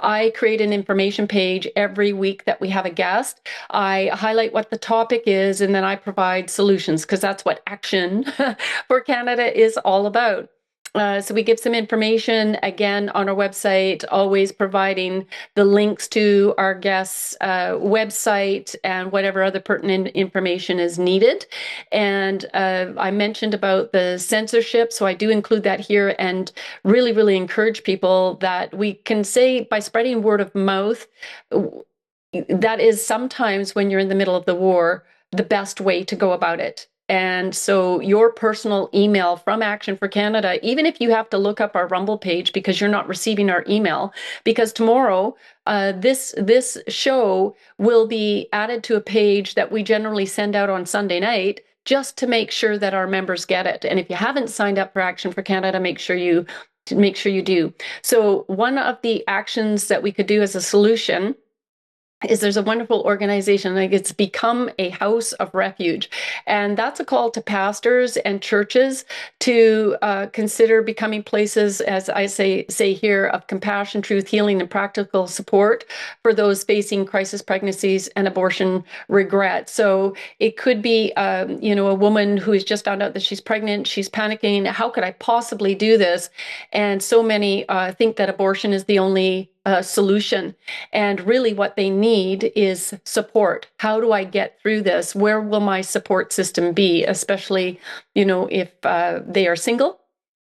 I create an information page every week that we have a guest. I highlight what the topic is, and then I provide solutions because that's what Action for Canada is all about. So we give some information again on our website, always providing the links to our guests' website and whatever other pertinent information is needed. And I mentioned about the censorship, so I do include that here and really, really encourage people that we can say by spreading word of mouth, that is sometimes when you're in the middle of the war, the best way to go about it. And so your personal email from Action for Canada, even if you have to look up our Rumble page because you're not receiving our email, because tomorrow this show will be added to a page that we generally send out on Sunday night just to make sure that our members get it. And if you haven't signed up for Action for Canada, make sure you do. So one of the actions that we could do as a solution is there's a wonderful organization, like it's Become a House of Refuge. And that's a call to pastors and churches to consider becoming places, as I say here, of compassion, truth, healing, and practical support for those facing crisis pregnancies and abortion regret. So it could be, a woman who has just found out that she's pregnant, she's panicking, how could I possibly do this? And so many think that abortion is the only solution. And really what they need is support. How do I get through this? Where will my support system be? Especially, if they are single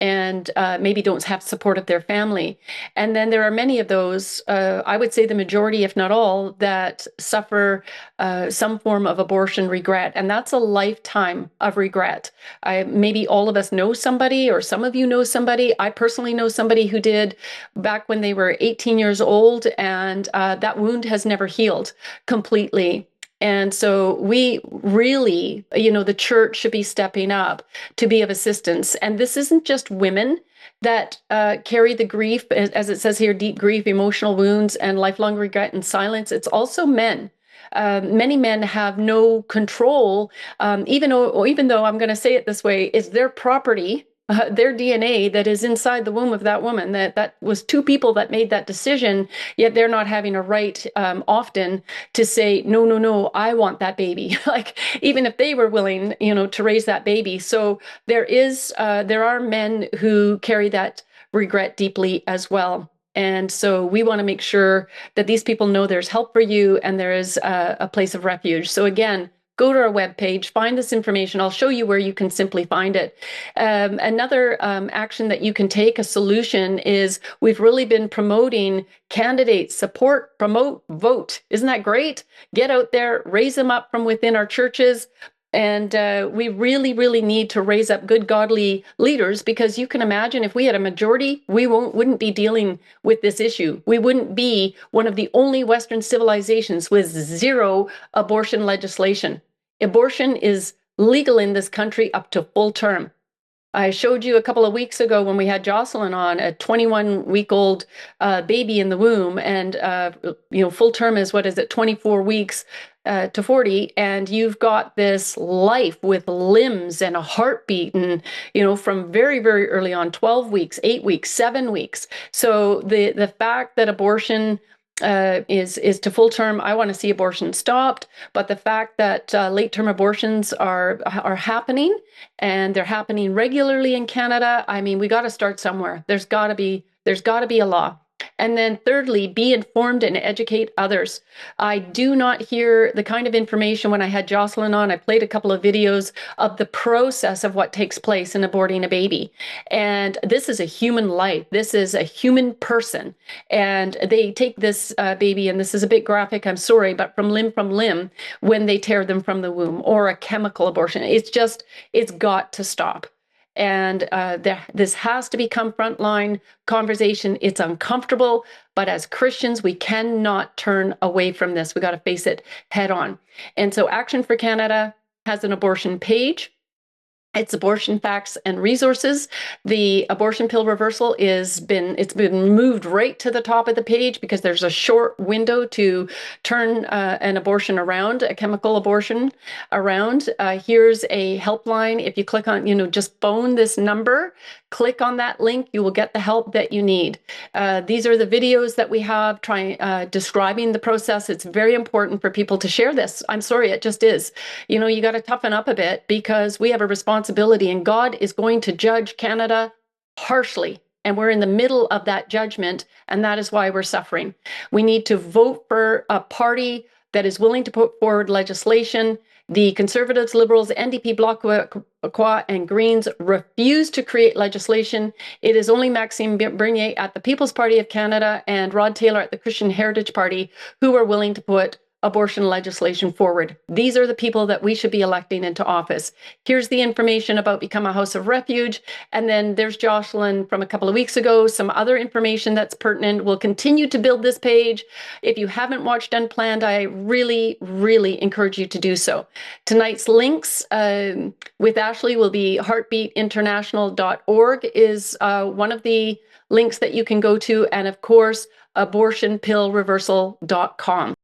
and maybe don't have support of their family. And then there are many of those, I would say the majority, if not all, that suffer some form of abortion regret. And that's a lifetime of regret. Maybe all of us know somebody, or some of you know somebody. I personally know somebody who did back when they were 18 years old, and that wound has never healed completely. And so we really, the church should be stepping up to be of assistance. And this isn't just women that carry the grief, as it says here, deep grief, emotional wounds, and lifelong regret and silence. It's also men. Many men have no control, even though I'm going to say it this way, it's their property. Their DNA that is inside the womb of that woman, that was two people that made that decision, yet they're not having a right often to say, no, no, no, I want that baby. Like, even if they were willing, to raise that baby. So there are men who carry that regret deeply as well. And so we want to make sure that these people know there's help for you and there is a place of refuge. So again, go to our webpage, find this information. I'll show you where you can simply find it. Another action that you can take, a solution, is we've really been promoting candidates, support, promote, vote. Isn't that great? Get out there, raise them up from within our churches. And we really, really need to raise up good, godly leaders, because you can imagine if we had a majority, we wouldn't be dealing with this issue. We wouldn't be one of the only Western civilizations with zero abortion legislation. Abortion is legal in this country up to full term. I showed you a couple of weeks ago when we had Jocelyn on, a 21-week-old baby in the womb, and full term is, 24 weeks to 40, and you've got this life with limbs and a heartbeat, and from very, very early on, 12 weeks, 8 weeks, 7 weeks. So the fact that abortion is to full term, I want to see abortion stopped. But the fact that late term abortions are happening, and they're happening regularly in Canada, I mean, we got to start somewhere. There's got to be a law. And then thirdly, be informed and educate others. I do not hear the kind of information. When I had Jocelyn on, I played a couple of videos of the process of what takes place in aborting a baby. And this is a human life. This is a human person. And they take this baby, and this is a bit graphic, I'm sorry, but from limb, when they tear them from the womb, or a chemical abortion. It's got to stop. And this has to become frontline conversation. It's uncomfortable, but as Christians, we cannot turn away from this. We got to face it head on. And so Action for Canada has an abortion page. It's Abortion Facts and Resources. The abortion pill reversal it's been moved right to the top of the page because there's a short window to turn an abortion around, a chemical abortion around. Here's a helpline. If you click on, just phone this number, click on that link, you will get the help that you need. These are the videos that we have describing the process. It's very important for people to share this. I'm sorry, it just is. You got to toughen up a bit because we have a responsibility, and God is going to judge Canada harshly. And we're in the middle of that judgment, and that is why we're suffering. We need to vote for a party that is willing to put forward legislation. The Conservatives, Liberals, NDP, Bloc Québécois, and Greens refuse to create legislation. It is only Maxime Bernier at the People's Party of Canada and Rod Taylor at the Christian Heritage Party who are willing to put abortion legislation forward. These are the people that we should be electing into office. Here's the information about Become a House of Refuge. And then there's Jocelyn from a couple of weeks ago, some other information that's pertinent. We'll continue to build this page. If you haven't watched Unplanned, I really, really encourage you to do so. Tonight's links with Ashley will be heartbeatinternational.org is one of the links that you can go to. And of course, abortionpillreversal.com.